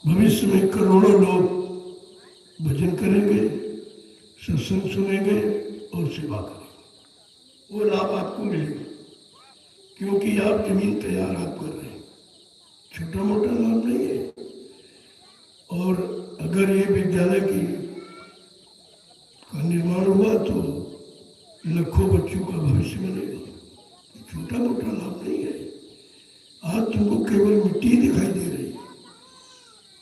भविष्य में करोड़ों लोग भजन करेंगे, सत्संग सुनेंगे और सेवा करेंगे। वो लाभ आपको मिलेगा क्योंकि आप जमीन तैयार आप कर रहे हैं, छोटा मोटा लाभ नहीं है। और अगर ये विद्यालय का निर्माण हुआ तो लाखों बच्चों का भविष्य बनेगा, छोटा मोटा लाभ नहीं है। आज तुमको केवल मिट्टी दिखाई दे रही है,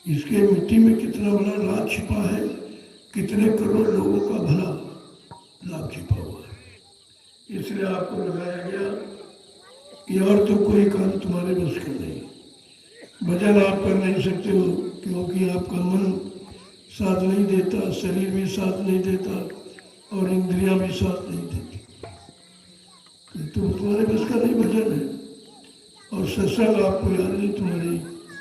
इसके मिट्टी में कितना बड़ा राज छिपा है, कितने करोड़ लोगों का भला लाभ छिपा हुआ है। इसलिए आपको लगाया गया कि और तो कोई काम तुम्हारे बस का नहीं। भजन आप कर नहीं सकते हो क्योंकि आपका मन साथ नहीं देता, शरीर भी साथ नहीं देता और इंद्रियां भी साथ नहीं देती, तो तुम्हारे बस का नहीं भजन है। और सत्संग आपको याद नहीं, तुम्हारी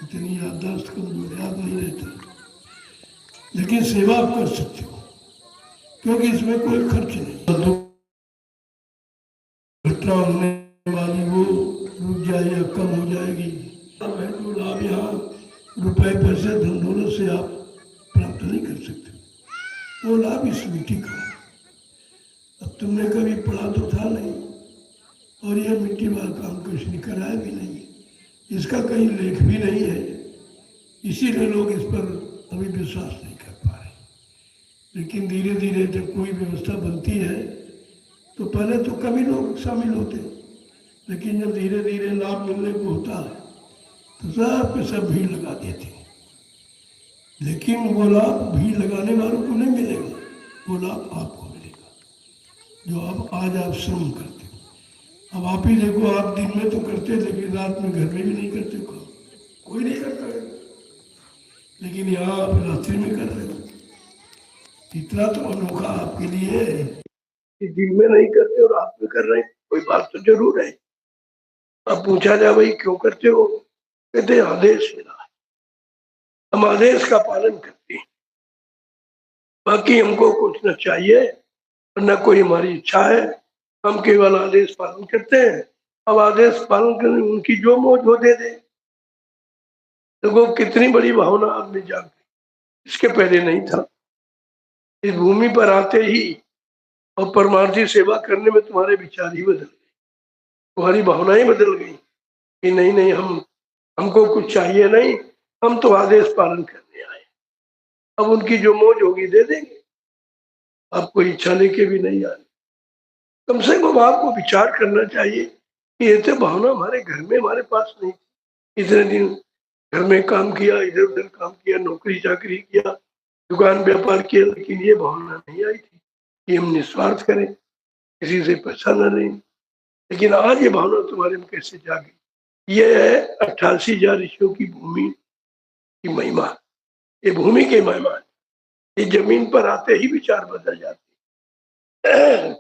इतनी याददाश्त कमजोर, याद नहीं रहता। लेकिन सेवा आप कर सकते हो क्योंकि इसमें कोई खर्च नहीं। घटना होने वाली वो रुक जाए या कम हो जाएगी। अब है जो लाभ यहाँ रुपए पैसे धन दौलत से आप प्राप्त नहीं कर सकते, वो लाभ इस मिट्टी का। अब तुमने कभी पढ़ा तो था नहीं और यह मिट्टी वाला काम किसी ने कराया भी नहीं, इसका कहीं लेख भी नहीं है, इसीलिए लोग इस पर अभी विश्वास नहीं कर पा रहे। लेकिन धीरे धीरे जब कोई व्यवस्था बनती है तो पहले तो कभी लोग शामिल होते, लेकिन जब धीरे धीरे लाभ मिलने को होता है तो सब के सब भीड़ लगा देते। लेकिन वो लाभ भीड़ लगाने वालों को नहीं मिलेगा, वो लाभ आपको मिलेगा जो अब आज आप श्रम करते हो। अब आप ही देखो, आप दिन में तो करते लेकिन रात में घर में भी नहीं करते हो, कोई नहीं करता है। लेकिन यहाँ आप रात्रि में कर रहे हो, इतना तो अनोखा आपके लिए है कि दिन में नहीं करते और रात में कर रहे हैं। कोई बात तो जरूर है। अब पूछा जाए भाई क्यों करते हो, कहते आदेश मिला, हम आदेश का पालन करते हैं, बाकी हमको कुछ न चाहिए और न कोई हमारी इच्छा है, हम केवल आदेश पालन करते हैं। अब आदेश पालन करने उनकी जो मौज हो दे दे। देखो कितनी बड़ी भावना आदमी जाग गई, इसके पहले नहीं था। इस भूमि पर आते ही और परमार्थी सेवा करने में तुम्हारे विचार ही बदल गए, तुम्हारी भावनाएं बदल गई कि नहीं नहीं, हमको कुछ चाहिए नहीं, हम तो आदेश पालन करने आए। अब उनकी जो मौज होगी दे देंगे, आपको इच्छा लेके भी नहीं आ रही। कम से कम आपको विचार करना चाहिए कि ये तो भावना हमारे घर में हमारे पास नहीं थी। इतने दिन घर में काम किया, इधर उधर काम किया, नौकरी चाकरी किया, दुकान व्यापार किया, लेकिन ये भावना नहीं आई थी कि हम निस्वार्थ करें, किसी से पैसा न लें। लेकिन आज ये भावना तुम्हारे में कैसे जागी। ये है 88,000 ऋषियों की भूमि की महिमा, ये भूमि की महिमा है। ये जमीन पर आते ही विचार बदल जाते हैं।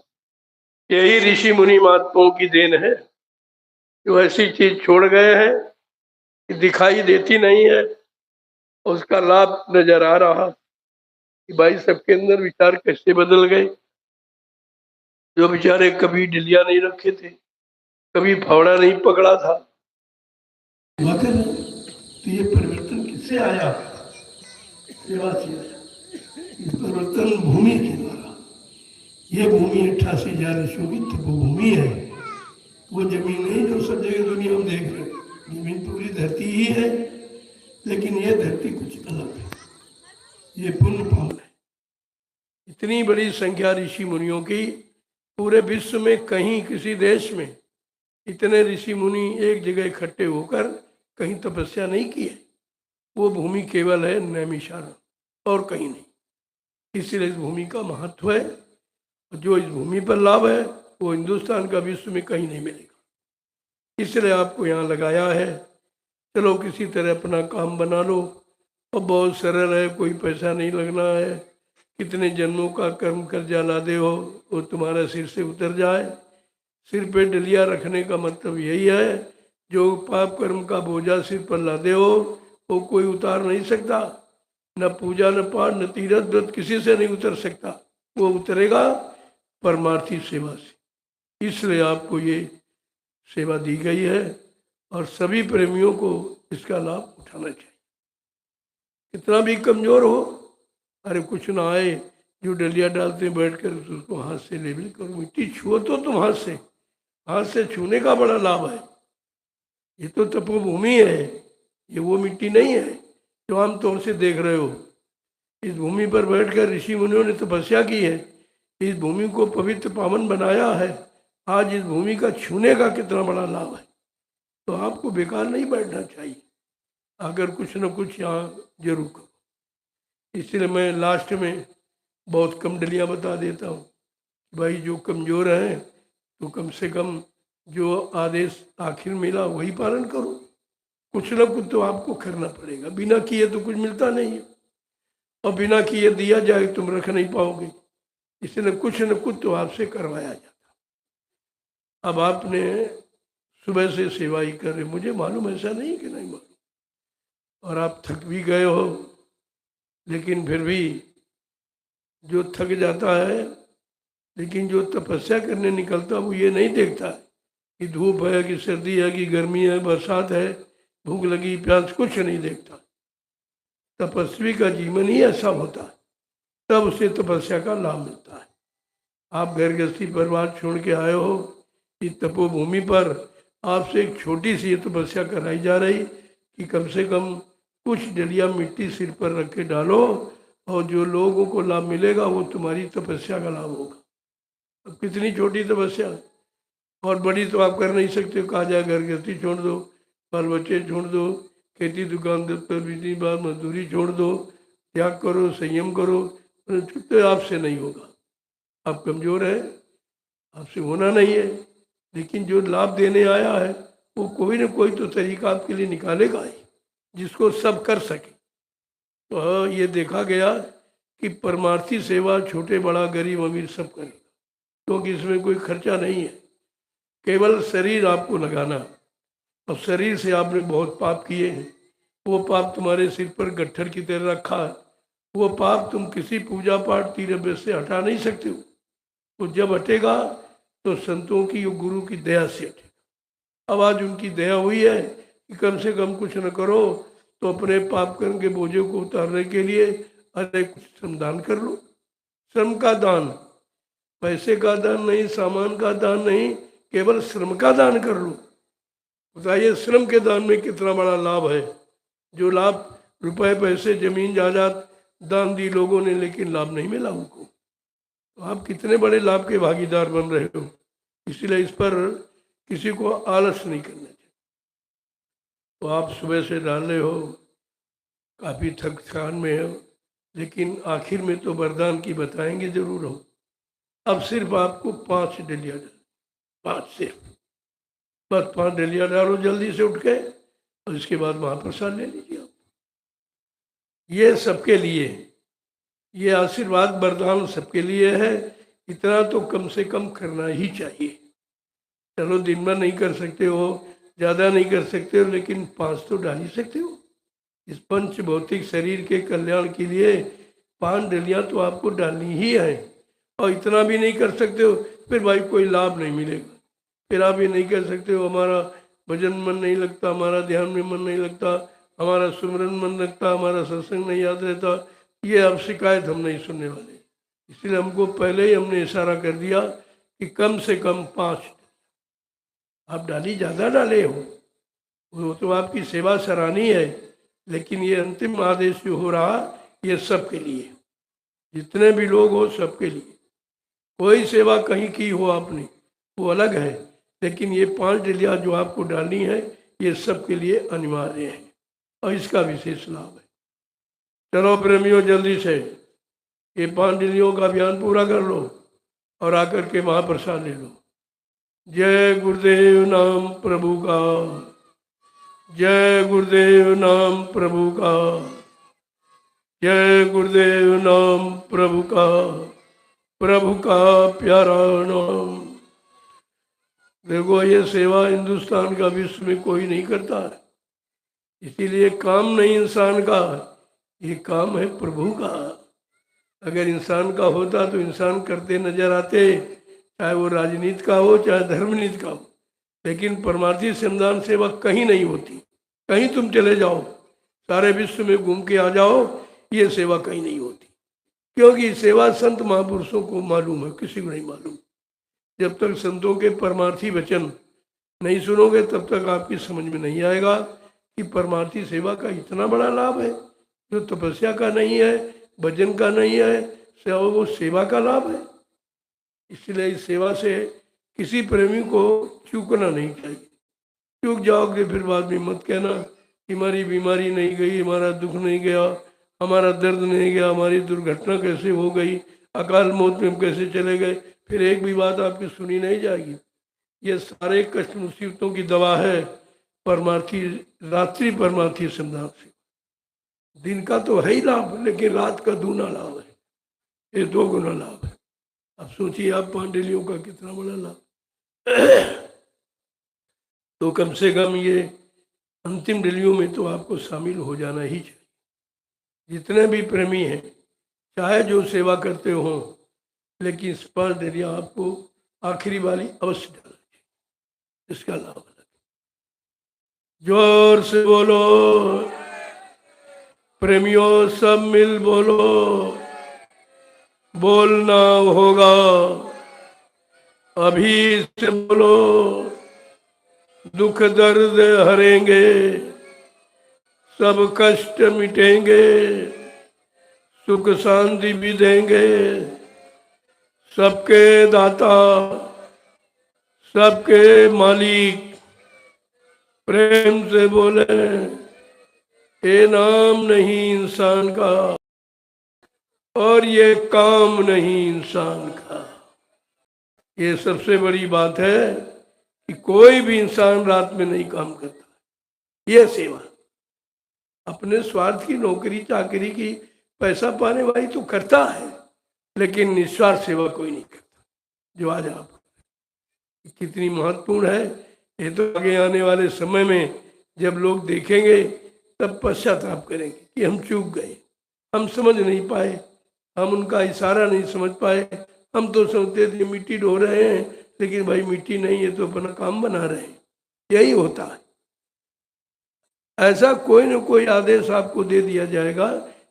यही ऋषि मुनि महात्माओं की देन है, जो ऐसी चीज छोड़ गए हैं कि दिखाई देती नहीं है, उसका लाभ नजर आ रहा कि भाई सबके अंदर विचार कैसे बदल गए। जो बेचारे कभी डिलिया नहीं रखे थे, कभी फावड़ा नहीं पकड़ा था, तो ये परिवर्तन किससे आया? सेवा से आया। ये परिवर्तन भूमि के द्वारा। ये भूमि 88,000 ऋषियों की तपोभूमि है, वो जमीन नहीं जो सब जगह दुनिया में देख रहे हो। जमीन पूरी धरती ही है, लेकिन ये धरती कुछ अलग है, ये पुण्य पावन है। इतनी बड़ी संख्या ऋषि मुनियों की, पूरे विश्व में कहीं किसी देश में इतने ऋषि मुनि एक जगह इकट्ठे होकर कहीं तपस्या नहीं की है। वो भूमि केवल है नैमिषारण्य और कहीं नहीं। इसलिए इस भूमि का महत्व है, जो इस भूमि पर लाभ है वो हिंदुस्तान का विश्व में कहीं नहीं मिलेगा। इसलिए आपको यहाँ लगाया है। चलो किसी तरह अपना काम बना लो, और बहुत सरल है, कोई पैसा नहीं लगना है। कितने जन्मों का कर्म कर्जा लादे हो वो तुम्हारा सिर से उतर जाए। सिर पे डलिया रखने का मतलब यही है, जो पाप कर्म का बोझा सिर पर लादे हो वो कोई उतार नहीं सकता। न पूजा न पाठ न तीरथ व्रत किसी से नहीं उतर सकता, वो उतरेगा परमार्थी सेवा से। इसलिए आपको ये सेवा दी गई है और सभी प्रेमियों को इसका लाभ उठाना चाहिए। कितना भी कमजोर हो, अरे कुछ ना आए, जो डलिया डालते हैं बैठ कर उसको हाथ से लेबल करो, मिट्टी छुओ तो तुम हाथ से छूने का बड़ा लाभ है। ये तो तपोभूमि है, ये वो मिट्टी नहीं है जो आमतौर से देख रहे हो। इस भूमि पर बैठकर ऋषि मुनियों ने तपस्या की है, इस भूमि को पवित्र पावन बनाया है। आज इस भूमि का छूने का कितना बड़ा लाभ है, तो आपको बेकार नहीं बैठना चाहिए, अगर कुछ न कुछ यहाँ जरूर करो। इसलिए मैं लास्ट में बहुत कम डलियाँ बता देता हूँ, भाई जो कमज़ोर हैं तो कम से कम जो आदेश आखिर मिला वही पालन करो। कुछ न कुछ तो आपको करना पड़ेगा, बिना किए तो कुछ मिलता नहीं है, और बिना किए दिया जाए तुम रख नहीं पाओगे, इसलिए कुछ न कुछ तो आपसे करवाया जाता। अब आपने सुबह से सेवा ही कर रहे, मुझे मालूम ऐसा नहीं कि नहीं मालूम, और आप थक भी गए हो, लेकिन फिर भी जो थक जाता है, लेकिन जो तपस्या करने निकलता वो ये नहीं देखता कि धूप है कि सर्दी है कि गर्मी है बरसात है भूख लगी प्यास, कुछ नहीं देखता। तपस्वी का जीवन ही ऐसा होता है, तब उसे तपस्या का लाभ मिलता है। आप घर गृहस्थी परिवार छोड़ के आए हो, इस तपोभूमि पर आपसे एक छोटी सी तपस्या कराई जा रही कि कम से कम कुछ डलिया मिट्टी सिर पर रख के डालो, और जो लोगों को लाभ मिलेगा वो तुम्हारी तपस्या का लाभ होगा। अब कितनी छोटी तपस्या, और बड़ी तो आप कर नहीं सकते। कहा जाए घर गृहस्थी छोड़ दो, बाल बच्चे छोड़ दो, खेती दुकान दफ्तर बिजली बात मजदूरी छोड़ दो, त्याग करो, संयम करो, तो आपसे नहीं होगा। आप कमजोर है, आपसे होना नहीं है, लेकिन जो लाभ देने आया है वो कोई ना कोई तो तरीका आपके लिए निकालेगा ही, जिसको सब कर सके। तो हाँ, ये देखा गया कि परमार्थी सेवा छोटे बड़ा गरीब अमीर सब करेगा, क्योंकि इसमें कोई खर्चा नहीं है, केवल शरीर आपको लगाना। और शरीर से आपने बहुत पाप किए हैं, वो पाप तुम्हारे सिर पर गट्ठर की तरह रखा है, वो पाप तुम किसी पूजा पाठ तीर्थ से हटा नहीं सकते हो। तो जब हटेगा तो संतों की और गुरु की दया से हटेगा। अब आज उनकी दया हुई है कि कम से कम कुछ न करो तो अपने पाप कर्म के बोझे को उतारने के लिए अरे कुछ श्रमदान कर लो। श्रम का दान, पैसे का दान नहीं, सामान का दान नहीं, केवल श्रम का दान कर लो। बताइए श्रम के दान में कितना बड़ा लाभ है। जो लाभ रुपए पैसे जमीन जायदाद दान दी लोगों ने, लेकिन लाभ नहीं मिला उनको, तो आप कितने बड़े लाभ के भागीदार बन रहे हो। इसलिए इस पर किसी को आलस नहीं करना चाहिए। तो आप सुबह से डाल रहे हो, काफ़ी थकान में हो, लेकिन आखिर में तो वरदान की बताएंगे जरूर हो। अब सिर्फ आपको 5 डलिया डाल, 5 सिर्फ, बस 5 डलिया डालो जल्दी से उठ के, और इसके बाद महाप्रसाद ले लीजिए आप। ये सबके लिए, ये आशीर्वाद वरदान सबके लिए है। इतना तो कम से कम करना ही चाहिए। चलो दिन भर नहीं कर सकते हो, ज़्यादा नहीं कर सकते हो, लेकिन 5 तो डाल ही सकते हो। इस पंच भौतिक शरीर के कल्याण के लिए 5 डलियाँ तो आपको डालनी ही है। और इतना भी नहीं कर सकते हो, फिर भाई कोई लाभ नहीं मिलेगा। फिर आप ये नहीं कह सकते हो हमारा भजन मन नहीं लगता, हमारा ध्यान में मन नहीं लगता, हमारा सुमरन मन लगता, हमारा सत्संग नहीं याद रहता। ये अब शिकायत हम नहीं सुनने वाले। इसलिए हमको पहले ही हमने इशारा कर दिया कि कम से कम 5। आप डाली ज़्यादा डाले हो, वो तो आपकी सेवा सराहनीय है, लेकिन ये अंतिम आदेश जो हो रहा ये सबके लिए, जितने भी लोग हो सबके लिए। कोई सेवा कहीं की हो आपने वो अलग है, लेकिन ये 5 डलिया जो आपको डालनी है ये सबके लिए अनिवार्य है, और इसका विशेष लाभ है। चलो प्रेमियों, जल्दी से ये 5 डलियों का अभियान पूरा कर लो और आकर के महाप्रसाद ले लो। जय गुरुदेव नाम प्रभु का, जय गुरुदेव नाम प्रभु का, जय गुरुदेव नाम प्रभु का प्यारा नाम। देखो ये सेवा हिंदुस्तान का विश्व में कोई नहीं करता है, इसीलिए काम नहीं इंसान का, ये काम है प्रभु का। अगर इंसान का होता तो इंसान करते नजर आते, चाहे वो राजनीति का हो चाहे धर्मनीति का हो, लेकिन परमार्थी श्रमदान सेवा कहीं नहीं होती। कहीं तुम चले जाओ, सारे विश्व में घूम के आ जाओ, ये सेवा कहीं नहीं होती। क्योंकि सेवा संत महापुरुषों को मालूम है, किसी को नहीं मालूम। जब तक संतों के परमार्थी वचन नहीं सुनोगे तब तक आपकी समझ में नहीं आएगा कि परमार्थी सेवा का इतना बड़ा लाभ है, जो तपस्या का नहीं है, भजन का नहीं है, वो सेवा का लाभ है। इसलिए इस सेवा से किसी प्रेमी को चूकना नहीं चाहिए। चूक जाओगे फिर बाद में मत कहना कि हमारी बीमारी नहीं गई, हमारा दुख नहीं गया, हमारा दर्द नहीं गया, हमारी दुर्घटना कैसे हो गई, अकाल मौत में हम कैसे चले गए। फिर एक भी बात आपकी सुनी नहीं जाएगी। ये सारे कष्ट मुसीबतों की दवा है परमार्थी, रात्रि परमार्थी संधान से। दिन का तो है ही लाभ, लेकिन रात का दूना लाभ है, ये 2 गुना लाभ है। अब सोचिए आप पांडलियों का कितना बड़ा लाभ। तो कम से कम ये अंतिम डलियों में तो आपको शामिल हो जाना ही चाहिए। जितने भी प्रेमी हैं, चाहे जो सेवा करते हो, लेकिन इस 5 डलियां आपको आखिरी वाली अवश्य डालना चाहिए, इसका लाभ अलग। जोर से बोलो प्रेमियों, सब मिल बोलो, बोलना होगा अभी से बोलो। दुख दर्द हरेंगे, सब कष्ट मिटेंगे, सुख शांति भी देंगे। सबके दाता, सबके मालिक, प्रेम से बोले ये नाम नहीं इंसान का और ये काम नहीं इंसान का। ये सबसे बड़ी बात है कि कोई भी इंसान रात में नहीं काम करता। यह सेवा अपने स्वार्थ की नौकरी चाकरी की पैसा पाने वाली तो करता है, लेकिन निस्वार्थ सेवा कोई नहीं करता। जो आज आप कितनी महत्वपूर्ण है, ये तो आगे आने वाले समय में जब लोग देखेंगे तब पश्चाताप करेंगे कि हम चूक गए, हम समझ नहीं पाए, हम उनका इशारा नहीं समझ पाए। हम तो समझते थे मिट्टी ढो रहे हैं, लेकिन भाई मिट्टी नहीं है तो अपना काम बना रहे हैं। यही होता है। ऐसा कोई न कोई आदेश आपको दे दिया जाएगा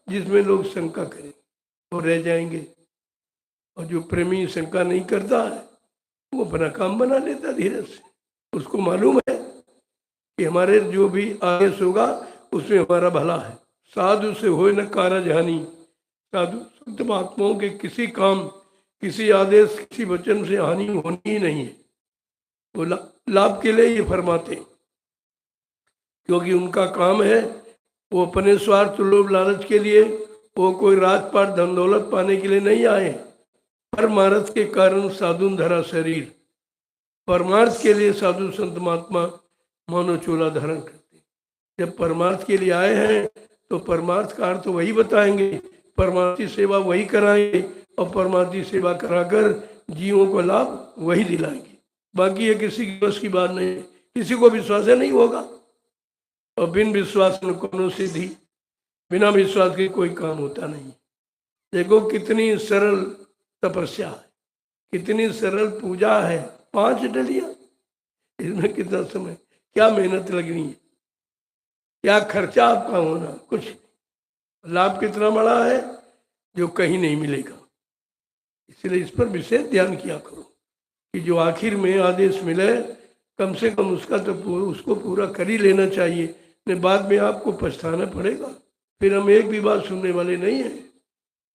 जिसमें लोग शंका करें और रह जाएंगे। और जो प्रेमी शंका नहीं करता है वो अपना काम बना लेता धीरे से। उसको मालूम है कि हमारे जो भी आदेश होगा उसमें हमारा भला है। साधु से होए न कारज हानि। साधु शुद्ध महात्माओं के किसी काम, किसी आदेश, किसी वचन से हानि होनी ही नहीं है। वो लाभ के लिए ये फरमाते, क्योंकि उनका काम है, वो अपने स्वार्थ लोभ लालच के लिए, वो कोई राजपाट धन दौलत पाने के लिए नहीं आए। परमार्थ के कारण साधु धरा शरीर। परमार्थ के लिए साधु संत महात्मा मानो चोला धारण करते। जब परमार्थ के लिए आए हैं तो परमार्थ का अर्थ वही बताएंगे, परमार्थी सेवा वही कराएंगे और परमार्थी सेवा कराकर जीवों को लाभ वही दिलाएंगे। बाकी ये किसी की बस की बात नहीं, किसी को विश्वास नहीं होगा। और बिन विश्वास में कोनो सिद्धि, बिना विश्वास के कोई काम होता नहीं। देखो कितनी सरल तपस्या है, कितनी सरल पूजा है। 5 डलियां, इसमें कितना समय, क्या मेहनत लगनी है, क्या खर्चा आपका होना, कुछ लाभ कितना बड़ा है जो कहीं नहीं मिलेगा। इसलिए इस पर विशेष ध्यान किया करो कि जो आखिर में आदेश मिले कम से कम उसका तो उसको पूरा कर ही लेना चाहिए। नहीं बाद में आपको पछताना पड़ेगा। फिर हम एक भी बात सुनने वाले नहीं हैं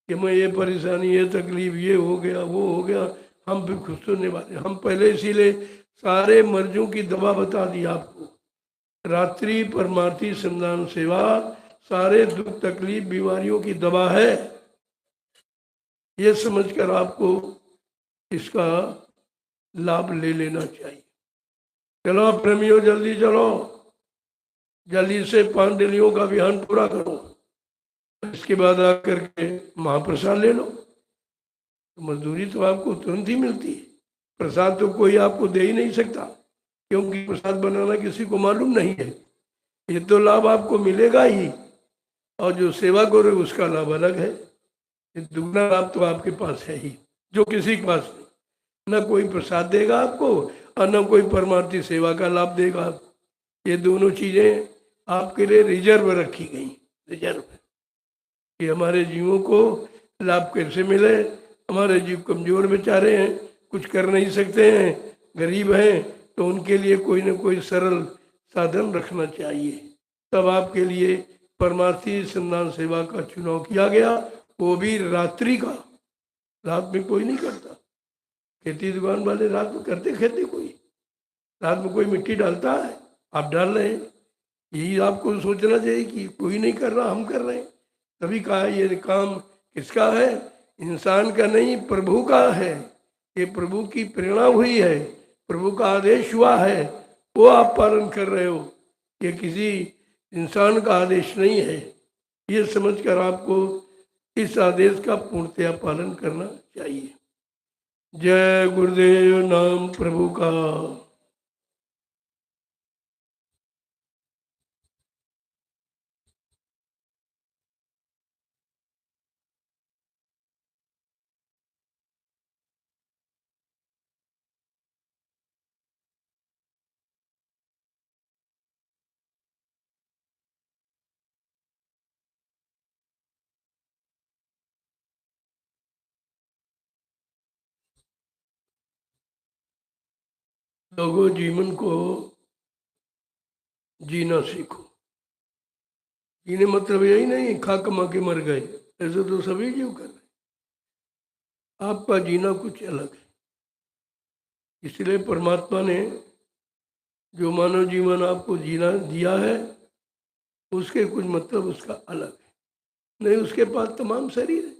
कि मैं ये परेशानी, ये तकलीफ, ये हो गया, वो हो गया, हम भी खुश सुनने वाले। हम पहले इसीलिए सारे मर्जों की दवा बता दी आपको। रात्रि परमार्थी संधान सेवा सारे दुख तकलीफ बीमारियों की दवा है। ये समझकर आपको इसका लाभ ले लेना चाहिए। चलो प्रेमियों, जल्दी चलो, जल्दी से 5 डलियों का अभियान पूरा करो। इसके बाद आकर के महाप्रसाद ले लो। तो मजदूरी तो आपको तुरंत ही मिलती है, प्रसाद तो कोई आपको दे ही नहीं सकता, क्योंकि प्रसाद बनाना किसी को मालूम नहीं है। ये तो लाभ आपको मिलेगा ही, और जो सेवा करो उसका लाभ अलग है। ये दुगना लाभ तो आपके पास है ही, जो किसी के पास नहीं। न कोई प्रसाद देगा आपको और न कोई परमार्थी सेवा का लाभ देगा। ये दोनों चीजें आपके लिए रिजर्व रखी गई, रिजर्व, कि हमारे जीवों को लाभ कैसे मिले। हमारे जीव कमजोर बेचारे हैं, कुछ कर नहीं सकते हैं, गरीब हैं, तो उनके लिए कोई ना कोई सरल साधन रखना चाहिए। तब आपके लिए परमार्थी संधान सेवा का चुनाव किया गया, वो भी रात्रि का। रात में कोई नहीं करता, खेती दुकान वाले रात में करते खेती, कोई रात में कोई मिट्टी डालता है? आप डाल रहे हैं। यही आपको सोचना चाहिए कि कोई नहीं कर रहा, हम कर रहे हैं। तभी कहा ये काम किसका है? इंसान का नहीं, प्रभु का है। ये प्रभु की प्रेरणा हुई है, प्रभु का आदेश हुआ है, वो आप पालन कर रहे हो। ये किसी इंसान का आदेश नहीं है। ये समझकर आपको इस आदेश का पूर्णतया पालन करना चाहिए। जय गुरुदेव, नाम प्रभु का। लोगों, जीवन को जीना सीखो। जीने मतलब यही नहीं खा कमा के मर गए, ऐसे तो सभी जीव कर रहे। आपका जीना कुछ अलग है। इसलिए परमात्मा ने जो मानव जीवन आपको जीना दिया है, उसके कुछ मतलब उसका अलग है। नहीं, उसके पास तमाम शरीर है,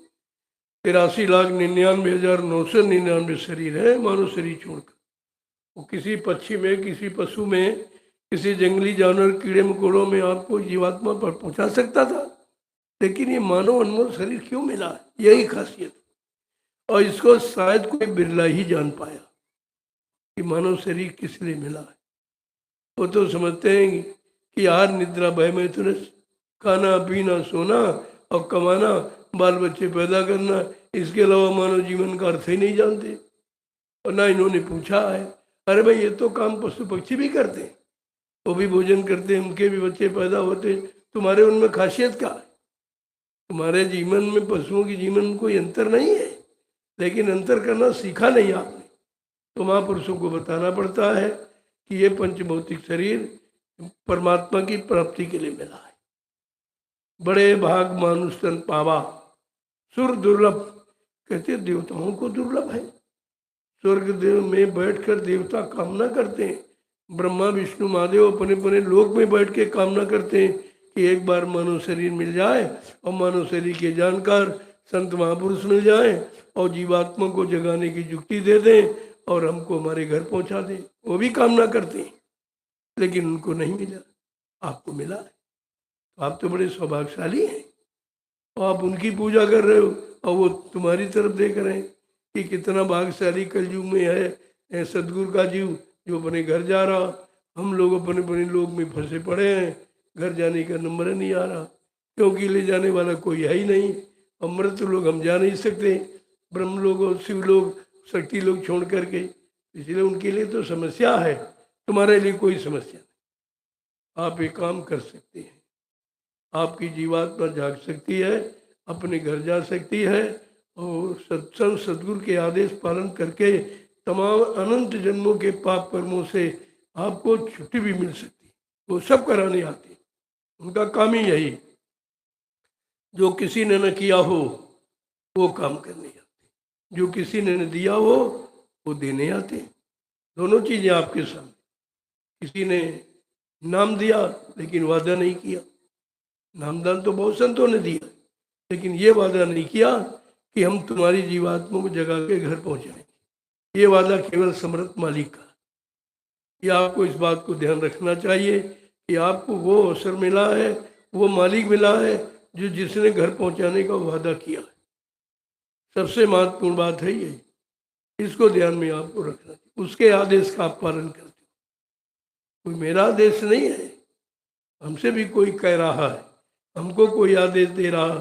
83,99,999 शरीर है मानव शरीर छोड़कर। वो किसी पक्षी में, किसी पशु में, किसी जंगली जानवर, कीड़े मकोड़ों में आपको जीवात्मा पर पहुंचा सकता था, लेकिन ये मानव अनमोल शरीर क्यों मिला है? यही खासियत। और इसको शायद कोई बिरला ही जान पाया कि मानव शरीर किस लिए मिला है। वो तो समझते हैं कि आहार निद्रा भय मैथुन, खाना पीना सोना और कमाना, बाल बच्चे पैदा करना, इसके अलावा मानव जीवन का अर्थ ही नहीं जानते। और ना इन्होंने पूछा है, अरे भाई ये तो काम पशु पक्षी भी करते हैं, वो भी भोजन करते हैं, उनके भी बच्चे पैदा होते, तुम्हारे उनमें खासियत क्या है? तुम्हारे जीवन में पशुओं के जीवन में कोई अंतर नहीं है, लेकिन अंतर करना सीखा नहीं आपने। तो महापुरुषों को बताना पड़ता है कि ये पंचभौतिक शरीर परमात्मा की प्राप्ति के लिए मिला है। बड़े भाग मानुष तन पावा, सुर दुर्लभ, कहते देवताओं को दुर्लभ है। स्वर्ग देव में बैठकर देवता कामना करते हैं, ब्रह्मा विष्णु महादेव अपने अपने लोक में बैठ के कामना करते हैं कि एक बार मानव शरीर मिल जाए और मानव शरीर के जानकार संत महापुरुष मिल जाए और जीवात्मा को जगाने की युक्ति दे दें और हमको हमारे घर पहुंचा दें। वो भी कामना करते हैं, लेकिन उनको नहीं मिला, आपको मिला है। तो आप तो बड़े सौभाग्यशाली हैं, और आप उनकी पूजा कर रहे हो और वो तुम्हारी तरफ देख रहे हैं कि कितना भाग्यशाली कलयुग में है सदगुरु का जीव जो अपने घर जा रहा। हम लोग अपने अपने लोग में फंसे पड़े हैं, घर जाने का नंबर नहीं आ रहा, क्योंकि ले जाने वाला कोई है ही नहीं। अमृत लोग हम जा नहीं सकते, ब्रह्म लोग और शिव लोग शक्ति लोग छोड़ करके, इसलिए उनके लिए तो समस्या है, तुम्हारे लिए कोई समस्या नहीं। आप एक काम कर सकते हैं, आपकी जीवात्मा जाग सकती है, अपने घर जा सकती है और सत्संग सदगुरु के आदेश पालन करके तमाम अनंत जन्मों के पाप कर्मों से आपको छुट्टी भी मिल सकती है। वो सब कराने आते, उनका काम ही यही, जो किसी ने न किया हो वो काम करने आते, जो किसी ने न दिया हो वो देने आते। दोनों चीजें आपके सामने। किसी ने नाम दिया लेकिन वादा नहीं किया, नामदान तो बहुत संतों ने दिया, लेकिन ये वादा नहीं किया कि हम तुम्हारी जीवात्मा को जगा के घर पहुंचाएंगे। ये वादा केवल समर्थ मालिक का। ये आपको इस बात को ध्यान रखना चाहिए कि आपको वो अवसर मिला है, वो मालिक मिला है जो जिसने घर पहुंचाने का वादा किया है। सबसे महत्वपूर्ण बात है ये, इसको ध्यान में आपको रखना चाहिए। उसके आदेश का आप पालन करते हो। कोई मेरा आदेश नहीं है, हमसे भी कोई कह रहा है, हमको कोई आदेश दे रहा,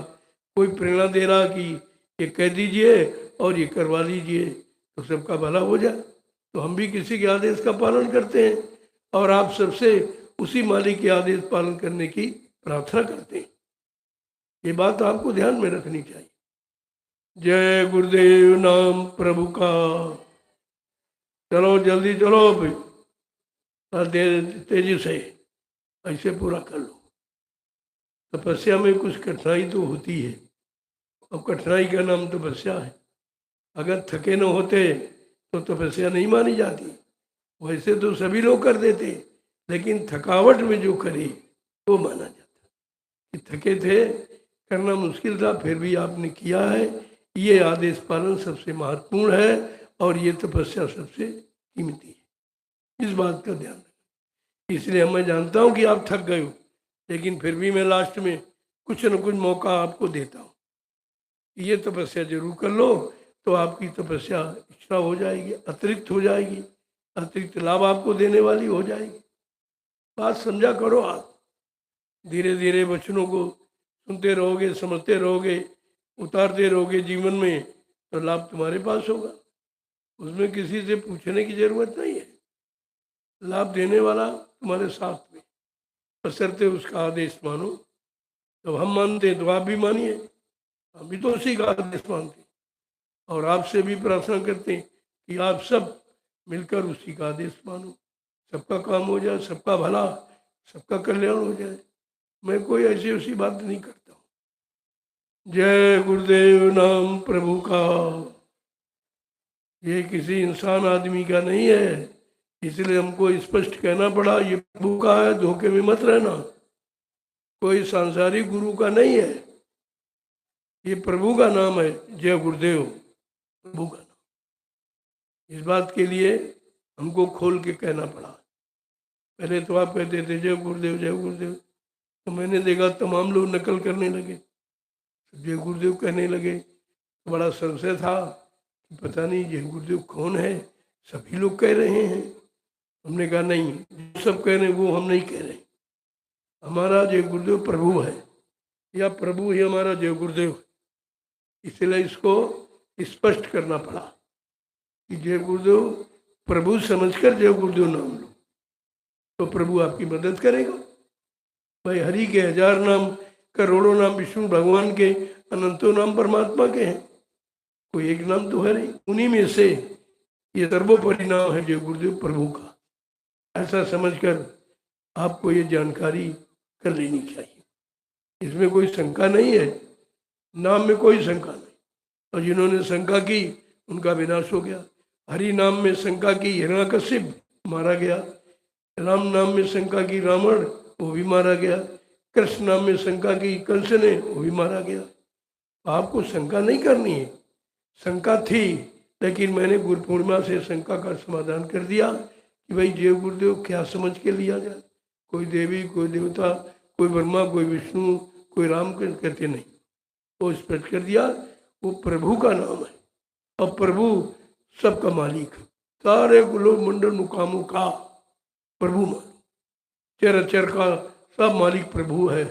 कोई प्रेरणा दे रहा कि ये कह दीजिए और ये करवा लीजिए तो सबका भला हो जाए। तो हम भी किसी के आदेश का पालन करते हैं, और आप सबसे उसी मालिक के आदेश पालन करने की प्रार्थना करते हैं। ये बात आपको ध्यान में रखनी चाहिए। जय गुरुदेव नाम प्रभु का। चलो जल्दी चलो भाई, तेजी से ऐसे पूरा कर लो। तपस्या में कुछ कठिनाई तो होती है, और कठिनाई का नाम तपस्या है। अगर थके न होते तो तपस्या नहीं मानी जाती। वैसे तो सभी लोग कर देते, लेकिन थकावट में जो करे वो माना जाता। कि थके थे, करना मुश्किल था, फिर भी आपने किया है, ये आदेश पालन सबसे महत्वपूर्ण है और ये तपस्या सबसे कीमती है। इस बात का ध्यान रखें। इसलिए मैं जानता हूँ कि आप थक गए हो, लेकिन फिर भी मैं लास्ट में कुछ न कुछ मौका आपको देता हूँ। ये तपस्या जरूर कर लो, तो आपकी तपस्या एक्स्ट्रा हो जाएगी, अतिरिक्त हो जाएगी, अतिरिक्त लाभ आपको देने वाली हो जाएगी। बात समझा करो आप। धीरे धीरे वचनों को सुनते रहोगे, समझते रहोगे, उतारते रहोगे जीवन में, तो लाभ तुम्हारे पास होगा। उसमें किसी से पूछने की जरूरत नहीं है। लाभ देने वाला तुम्हारे साथ में, बशर्ते उसका आदेश मानो। जब हम मानते हैं तो आप भी मानिए, हम भी तो उसी का आदेश मानते हैं, और आपसे भी प्रार्थना करते हैं कि आप सब मिलकर उसी का आदेश मानो। सबका काम हो जाए, सबका भला, सबका कल्याण हो जाए। मैं कोई ऐसी वैसी बात नहीं करता हूँ। जय गुरुदेव नाम प्रभु का। ये किसी इंसान आदमी का नहीं है, इसलिए हमको स्पष्ट कहना पड़ा ये प्रभु का है, धोखे में मत रहना। कोई सांसारिक गुरु का नहीं है, ये प्रभु का नाम है। जय गुरुदेव, प्रभु का नाम। इस बात के लिए हमको खोल के कहना पड़ा। पहले तो आप कहते थे जय गुरुदेव जय गुरुदेव, तो मैंने देखा तमाम लोग नकल करने लगे, जय गुरुदेव कहने लगे। तो बड़ा संशय था कि पता नहीं जय गुरुदेव कौन है, सभी लोग कह रहे हैं। हमने कहा नहीं, जो सब कह रहे हैं वो हम नहीं कह रहे। हमारा जय गुरुदेव प्रभु है, या प्रभु ही हमारा जय गुरुदेव है। इसलिए इसको स्पष्ट करना पड़ा कि जय गुरुदेव प्रभु समझकर जय गुरुदेव नाम लो, तो प्रभु आपकी मदद करेगा। भाई हरि के 1000 नाम, करोड़ों नाम विष्णु भगवान के, अनंतों नाम परमात्मा के हैं, कोई एक नाम तो है नहीं। उन्हीं में से ये सर्वोपरि नाम है जय गुरुदेव प्रभु का। ऐसा समझकर आपको ये जानकारी कर लेनी चाहिए। इसमें कोई शंका नहीं है, नाम में कोई शंका नहीं। और जिन्होंने शंका की उनका विनाश हो गया। हरि नाम में शंका की, हिरण्यकशिप मारा गया। राम नाम में शंका की, रावण वो भी मारा गया। कृष्ण नाम में शंका की, कंस ने वो भी मारा गया। आपको शंका नहीं करनी है। शंका थी, लेकिन मैंने गुरु पूर्णिमा से शंका का समाधान कर दिया कि भाई जय गुरुदेव क्या समझ के लिया जाए। कोई देवी, कोई देवता, कोई ब्रह्मा, कोई विष्णु, कोई राम कहते नहीं, वो स्पष्ट कर दिया वो प्रभु का नाम है। और प्रभु सबका मालिक है, सारे गुलो मंडल मुकामों का प्रभु मालिक, चर अचर का सब मालिक प्रभु है।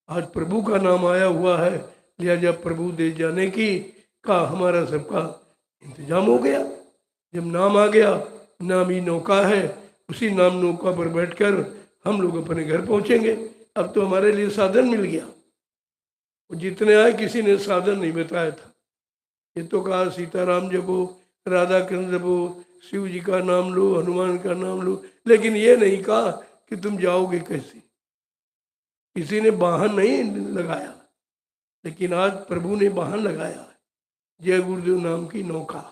आज प्रभु का नाम आया हुआ है, लिहाजा प्रभु दे जाने की का हमारा सबका इंतजाम हो गया। जब नाम आ गया, नाम ही नौका है, उसी नाम नौका पर बैठकर हम लोग अपने घर पहुंचेंगे। अब तो हमारे लिए साधन मिल गया। जितने आए किसी ने साधन नहीं बताया था। ये तो कहा सीताराम जपो, राधा कृष्ण जपो, शिव जी का नाम लो, हनुमान का नाम लो, लेकिन ये नहीं कहा कि तुम जाओगे कैसे। किसी ने वाहन नहीं लगाया, लेकिन आज प्रभु ने वाहन लगाया है, जय गुरुदेव नाम की नौका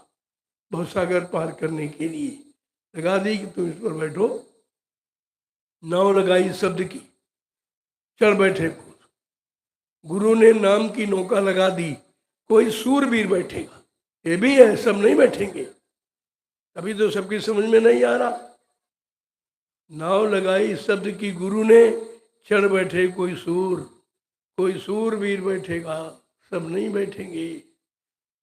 भवसागर पार करने के लिए लगा दी कि तुम इस पर बैठो। नाव लगाई शब्द की, चढ़ बैठे। गुरु ने नाम की नौका लगा दी, कोई सूरवीर बैठेगा, ये भी है, सब नहीं बैठेंगे। अभी तो सबकी समझ में नहीं आ रहा। नाव लगाई शब्द की गुरु ने, चढ़ बैठे कोई सूरवीर बैठेगा, सब नहीं बैठेंगे।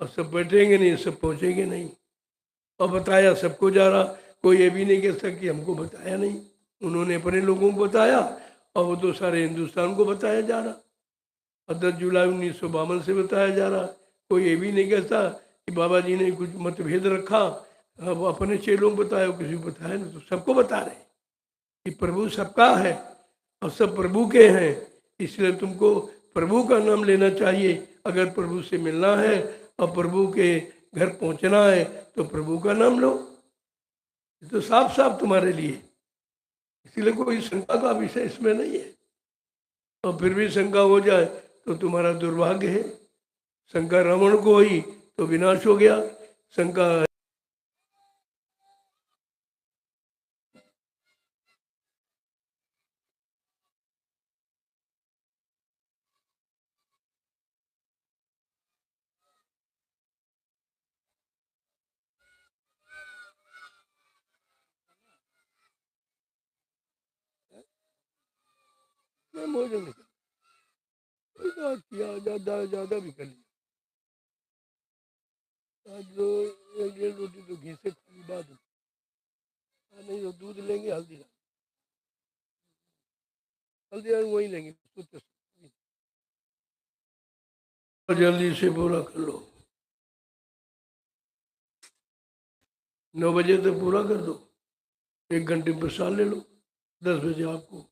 और सब बैठेंगे नहीं, सब पहुंचेंगे नहीं। और बताया सबको जा रहा, कोई ये भी नहीं कह सकता कि हमको बताया नहीं। उन्होंने अपने लोगों को बताया, और वो तो सारे हिंदुस्तान को बताया जा रहा। और 10 जुलाई 1952 से बताया जा रहा। कोई ये भी नहीं कहता कि बाबा जी ने कुछ मतभेद रखा, अब अपने चेलों को बताया, किसी को बताया नहीं, तो सबको बता रहे। कि प्रभु सबका है और सब प्रभु के हैं, इसलिए तुमको प्रभु का नाम लेना चाहिए। अगर प्रभु से मिलना है और प्रभु के घर पहुंचना है तो प्रभु का नाम लो। ये तो साफ साफ तुम्हारे लिए, इसलिए कोई शंका का विषय इसमें नहीं है। और फिर भी शंका हो जाए तो तुम्हारा दुर्भाग्य है। शंका रावण को हुई तो विनाश हो गया। शंका भोजन किया, ज्यादा भी कर लिया। आज तो 1-1.5 रोटी तो घी से खाली बात है, नहीं तो दूध लेंगे, हल्दीराम वही लेंगे। जल्दी से पूरा कर लो, 9 बजे तक पूरा कर दो, 1 घंटे प्रसाद ले लो, 10 बजे आपको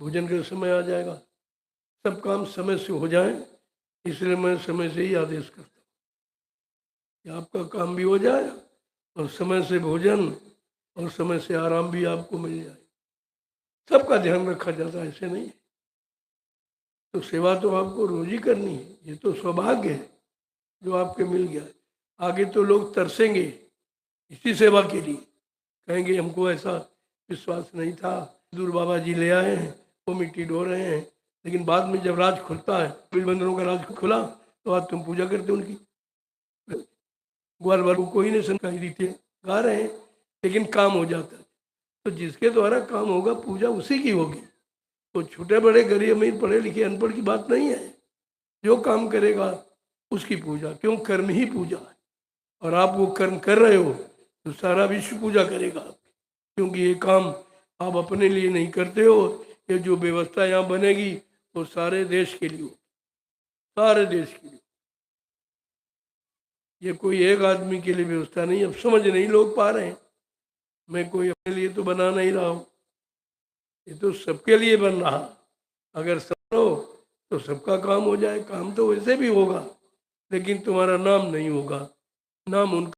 भोजन का समय आ जाएगा। सब काम समय से हो जाए, इसलिए मैं समय से ही आदेश करता हूँ कि आपका काम भी हो जाए और समय से भोजन और समय से आराम भी आपको मिल जाए। सबका ध्यान रखा जाता है, ऐसे नहीं। तो सेवा तो आपको रोज ही करनी है, ये तो सौभाग्य है जो आपके मिल गया। आगे तो लोग तरसेंगे इसी सेवा के लिए, कहेंगे हमको ऐसा विश्वास नहीं था, दूर बाबा जी ले आए हैं, वो मिट्टी ढो रहे हैं, लेकिन बाद में जब राज खुलता है, बिल बंदरों का राज खुला तो आज तुम पूजा करते उनकी। ग्वाल वालों को ही नहीं सुनकाई रीते गा रहे हैं, लेकिन काम हो जाता है। तो जिसके द्वारा काम होगा पूजा उसी की होगी। तो छोटे बड़े गरीब अमीर पढ़े लिखे अनपढ़ की बात नहीं है, जो काम करेगा उसकी पूजा, क्यों कर्म ही पूजा है। और आप वो कर्म कर रहे हो तो सारा विश्व पूजा करेगा, क्योंकि ये काम आप अपने लिए नहीं करते हो। ये जो व्यवस्था यहाँ बनेगी वो सारे देश के लिए हो, सारे देश के लिए। ये कोई एक आदमी के लिए व्यवस्था नहीं। अब समझ नहीं लोग पा रहे हैं, मैं कोई अपने लिए तो बना नहीं रहा हूँ, ये तो सबके लिए बन रहा। अगर समझो तो सबका काम हो जाए। काम तो वैसे भी होगा, लेकिन तुम्हारा नाम नहीं होगा, नाम उनका